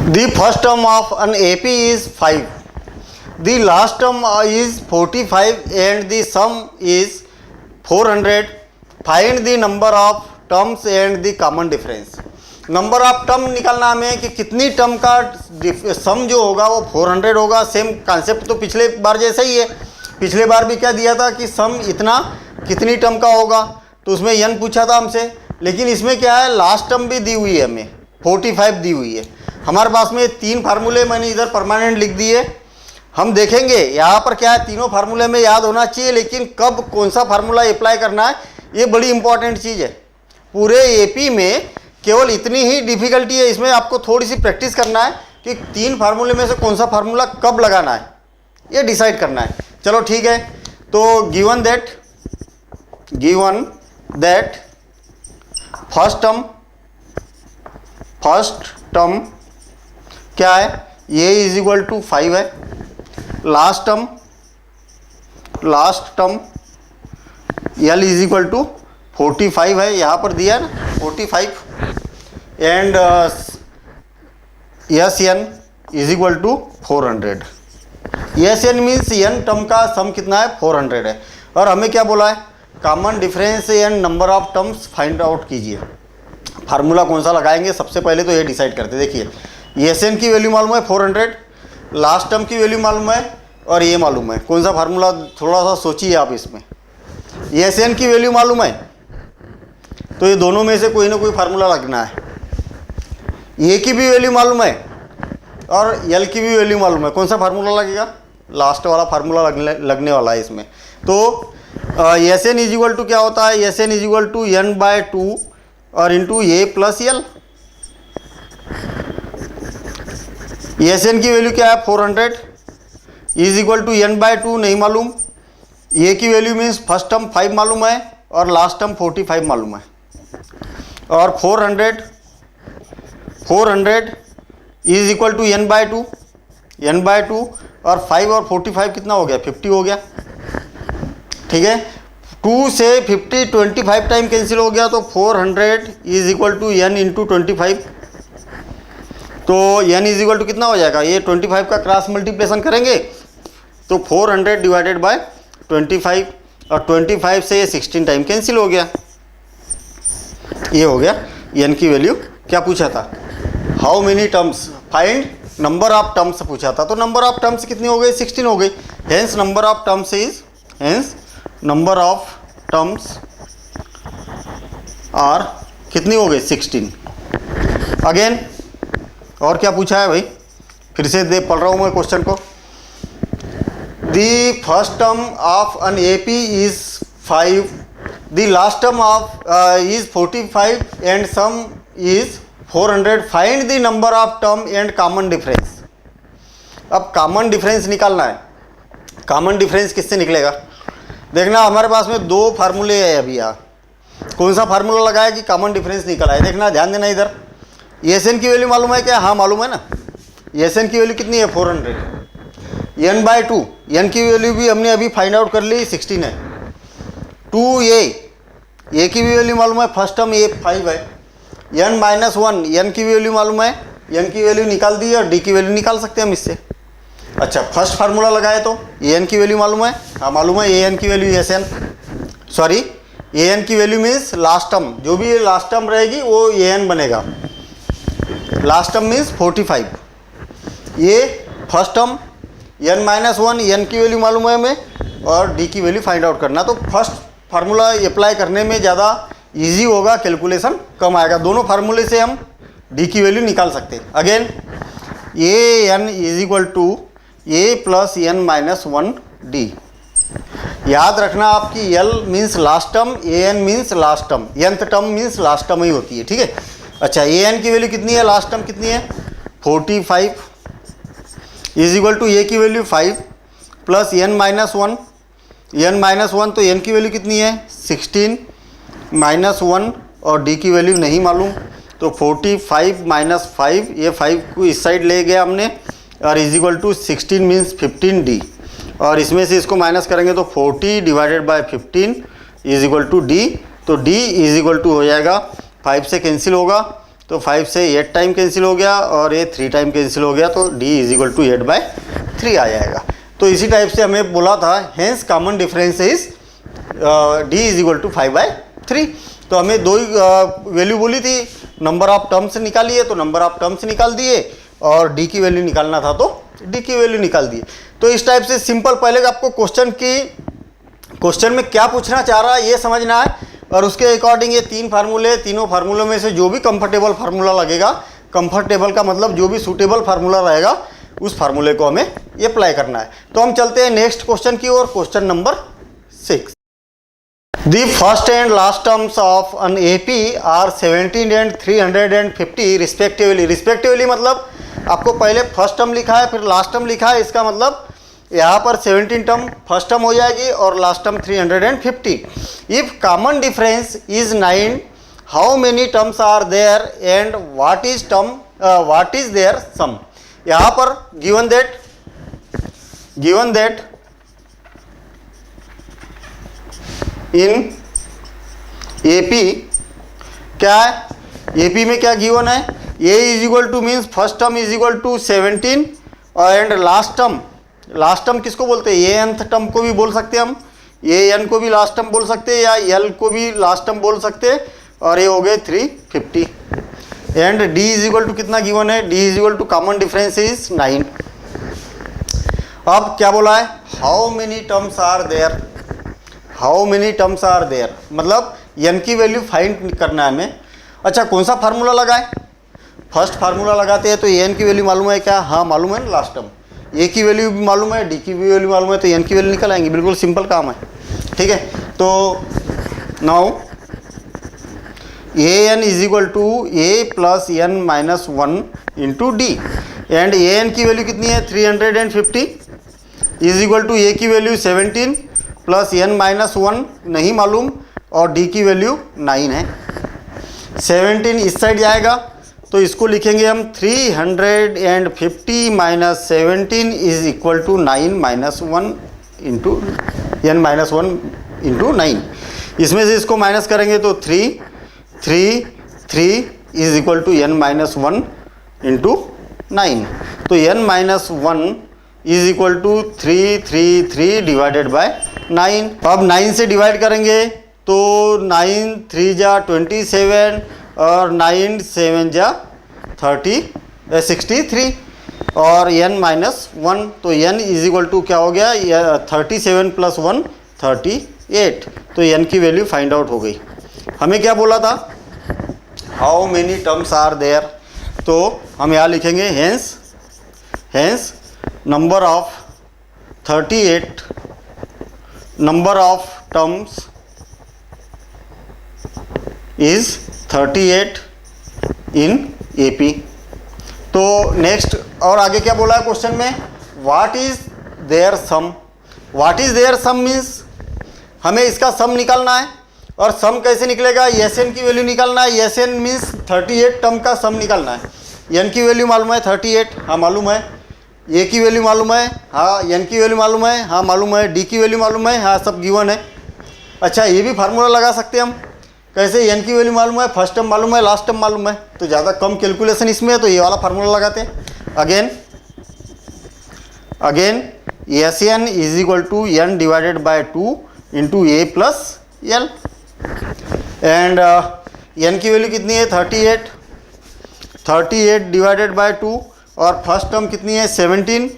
The first term of an AP is 5. The last term is 45 and the sum is 400. Find the number of terms and the common difference. Number of term निकालना हमें कि कितनी term का सम जो होगा वो 400 होगा। Same concept तो पिछले बार जैसा ही है। पिछले बार भी क्या दिया था कि सम इतना कितनी टर्म का होगा, तो उसमें n पूछा था हमसे। लेकिन इसमें क्या है, लास्ट टर्म भी दी हुई है, हमें 45 दी हुई है। हमारे पास में 3 फार्मूले मैंने इधर परमानेंट लिख दिए। हम देखेंगे यहाँ पर क्या है, तीनों फार्मूले में याद होना चाहिए, लेकिन कब कौन सा फार्मूला अप्लाई करना है ये बड़ी इंपॉर्टेंट चीज़ है। पूरे एपी में केवल इतनी ही डिफिकल्टी है, इसमें आपको थोड़ी सी प्रैक्टिस करना है कि 3 फार्मूले में से कौन सा फार्मूला कब लगाना है ये डिसाइड करना है। चलो ठीक है, तो गिवन दैट फर्स्ट टर्म क्या है, ये इज इक्वल टू 5 है। Last term L is equal to 45 है, यहाँ पर दिया है ना 45, and S N is equal to 400। S N means N term का सम कितना है, 400 है। और हमें क्या बोला है, common difference and number of terms find out कीजिए। फार्मूला कौन सा लगाएंगे, सबसे पहले तो ये डिसाइड करते। देखिए एस एन की वैल्यू मालूम है 400, लास्ट टर्म की वैल्यू मालूम है और ये मालूम है। कौन सा फार्मूला, थोड़ा सा सोचिए आप इसमें। एस एन की वैल्यू मालूम है तो ये दोनों में से कोई ना कोई फार्मूला लगना है। ए की भी वैल्यू मालूम है और एल की भी वैल्यू मालूम है। कौन सा फार्मूला लगेगा, लास्ट वाला फार्मूला लगने वाला है इसमें। तो S N is equal to क्या होता है, S N is equal to n/2 और into A plus L. S N की वैल्यू क्या है 400 इज इक्वल टू n/2 नहीं मालूम। ए की वैल्यू मीन्स फर्स्ट टर्म 5 मालूम है और लास्ट टर्म 45 मालूम है। और 400 इज इक्वल टू n/2 और 5 और 45 कितना हो गया, 50 हो गया। ठीक है, 2 से 50 25 टाइम कैंसिल हो गया, तो 400 is equal to n into 25। तो n इज इक्वल टू कितना हो जाएगा, ये 25 का क्रॉस मल्टीप्लिकेशन करेंगे तो 400 डिवाइडेड बाय 25 और 25 से ये 16 टाइम कैंसिल हो गया। ये हो गया n की वैल्यू। क्या पूछा था, how many terms, find number of terms पूछा था। तो नंबर ऑफ टर्म्स कितनी हो गई, 16 हो गई। Hence number of terms are कितनी हो गई, 16। अगेन और क्या पूछा है भाई, फिर से पढ़ रहा हूँ मैं क्वेश्चन को। The first term of an AP is 5, the last term of is 45 and some is 400। Find the number of term and common difference. अब कॉमन डिफरेंस निकालना है। कॉमन डिफरेंस किससे निकलेगा, देखना हमारे पास में 2 फार्मूले है अभी। यहाँ कौन सा फार्मूला लगाया कि कॉमन डिफरेंस निकला है, देखना, ध्यान देना इधर। एस एन की वैल्यू मालूम है क्या, हाँ मालूम है ना। एस एन की वैल्यू कितनी है, 400। n/2, n की वैल्यू भी हमने अभी फाइंड आउट कर ली, 16 है। 2a की भी वैल्यू मालूम है, फर्स्ट टर्म a 5 है। n-1 n की वैल्यू मालूम है, n की वैल्यू निकाल दी और d की वैल्यू निकाल सकते हैं हम इससे। अच्छा, फर्स्ट फार्मूला लगाए तो an की वैल्यू मालूम है, हाँ मालूम है। an की वैल्यू an की वैल्यू मीन्स लास्ट टर्म, जो भी लास्ट टर्म रहेगी वो an बनेगा। Last term means 45। ये फर्स्ट टर्म n-1 n की वैल्यू मालूम है हमें और d की वैल्यू फाइंड आउट करना। तो फर्स्ट फार्मूला अप्लाई करने में ज़्यादा इजी होगा, कैलकुलेशन कम आएगा। दोनों फार्मूले से हम d की वैल्यू निकाल सकते हैं। Again an is equal to a plus n-1 d। याद रखना आपकी l means last term, an means last term, nth term means last term ही होती है। ठीक है, अच्छा an की वैल्यू कितनी है, लास्ट टर्म कितनी है 45 इज इक्वल टू a की वैल्यू 5 प्लस n-1 तो n की वैल्यू कितनी है 16 -1 और d की वैल्यू नहीं मालूम, तो 45 - 5, ये 5 को इस साइड ले गया हमने और is equal to 16 means 15d। और इसमें से इसको माइनस करेंगे तो 40 divided by 15 is equal to d। तो d इज इक्वल टू हो जाएगा 5 से कैंसिल होगा तो 5 से 8 टाइम कैंसिल हो गया और ये 3 टाइम कैंसिल हो गया, तो d इज इक्वल टू 8/3 आ जाएगा। तो इसी टाइप से हमें बोला था hence common difference is d is equal to 5/3। तो हमें दो ही वैल्यू बोली थी, नंबर ऑफ टर्म्स निकालिए तो नंबर ऑफ टर्म्स निकाल दिए, और d की वैल्यू निकालना था तो d की वैल्यू निकाल दिए। तो इस टाइप से सिंपल, पहले आपको क्वेश्चन में क्या पूछना चाह रहा है ये समझना है, और उसके अकॉर्डिंग ये 3 फार्मूले, तीनों फार्मूलों में से जो भी कंफर्टेबल फार्मूला लगेगा, कंफर्टेबल का मतलब जो भी सूटेबल फार्मूला रहेगा उस फार्मूले को हमें ये अप्लाई करना है। तो हम चलते हैं नेक्स्ट क्वेश्चन की ओर, question number 6। The first and last terms of an AP are 17 and 350 respectively। Respectively मतलब आपको पहले फर्स्ट टर्म लिखा है फिर लास्ट टर्म लिखा है, इसका मतलब यहाँ पर 17 टर्म फर्स्ट टर्म हो जाएगी और last term 350। If common difference is 9, how many terms are there and what is their sum. यहाँ पर गिवन दैट इन एपी क्या है, एपी में क्या गिवन है, a is equal to means first term is equal to 17 and last term किसको बोलते हैं, ए एनथ टर्म को भी बोल सकते हैं हम, ए एन को भी लास्ट टर्म बोल सकते हैं या एल को भी लास्ट टर्म बोल सकते हैं, और ये हो गए 350 and D is equal to कितना गिवन है, D is equal to common difference is 9। अब क्या बोला है, how many terms are there, मतलब एन की वैल्यू फाइंड करना है हमें। अच्छा कौन सा फार्मूला लगाए, फर्स्ट फार्मूला लगाते हैं तो एन की वैल्यू मालूम है क्या, हाँ मालूम है ना, लास्ट टर्म ए की वैल्यू भी मालूम है, डी की भी वैल्यू मालूम है, तो एन की वैल्यू निकल आएंगे, बिल्कुल सिंपल काम है। ठीक है, तो now A N is equal to A plus N minus 1 into D, and A N की वैल्यू कितनी है 350 इज इक्वल टू ए की वैल्यू 17 प्लस एन माइनस 1 नहीं मालूम, और डी की वैल्यू 9 है। 17 इस साइड जाएगा तो इसको लिखेंगे हम 350 minus 17 is equal to 9 minus 1 into N minus 1 into 9। इसमें से इसको माइनस करेंगे तो 3 is equal to N minus 1 into 9। तो N minus 1 is equal to 3 divided by 9। अब 9 से डिवाइड करेंगे तो 9 3 जा 27 और 9 7 जा 63 और n माइनस 1, तो n इज इक्वल टू क्या हो गया 37 प्लस 1 38। तो n की वैल्यू फाइंड आउट हो गई। हमें क्या बोला था, how many terms are there, तो हम यहाँ लिखेंगे hence number of 38 number of terms is 38 in AP. तो नेक्स्ट और आगे क्या बोला है क्वेश्चन में, what is their sum means हमें इसका सम निकालना है, और सम कैसे निकलेगा, एस एन की वैल्यू निकालना है। एस एन मीन्स 38 टर्म का सम निकालना है। एन की वैल्यू मालूम है 38, हाँ मालूम है, ए की वैल्यू मालूम है, हाँ एन की वैल्यू मालूम है, हाँ मालूम है, डी की वैल्यू मालूम है, हाँ सब गिवन है। अच्छा ये भी फार्मूला लगा सकते हैं हम, कैसे, एन की वैल्यू मालूम है, फर्स्ट टर्म मालूम है, लास्ट टर्म मालूम है, तो ज़्यादा कम कैलकुलेशन इसमें है, तो ये वाला फार्मूला लगाते हैं। Again S N is equal to N divided by 2 into A plus L, and N की वैल्यू कितनी है 38 डिवाइडेड बाय 2, और फर्स्ट टर्म कितनी है 17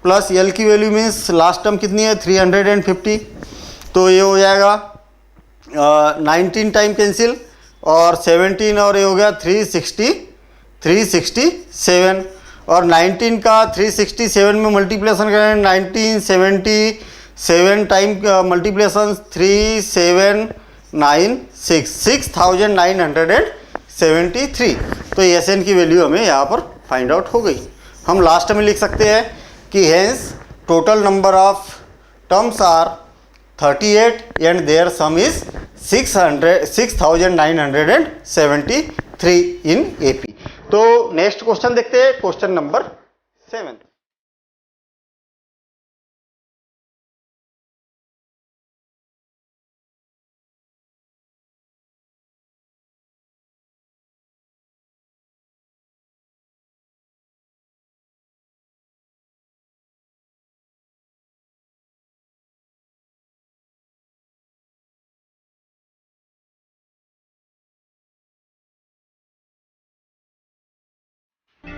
प्लस एल की वैल्यू मीन्स लास्ट टर्म कितनी है 350, तो ये हो जाएगा 19 टाइम कैंसिल, और 17 और ये हो गया 367, और 19 का 367 में मल्टीप्लेशन करें 1977 टाइम मल्टीप्लेशन 6973, तो एस एन की वैल्यू हमें यहाँ पर फाइंड आउट हो गई। हम लास्ट में लिख सकते हैं कि hence total number of terms are 38 and their sum is 6973 in AP. तो नेक्स्ट क्वेश्चन देखते हैं, क्वेश्चन नंबर 7।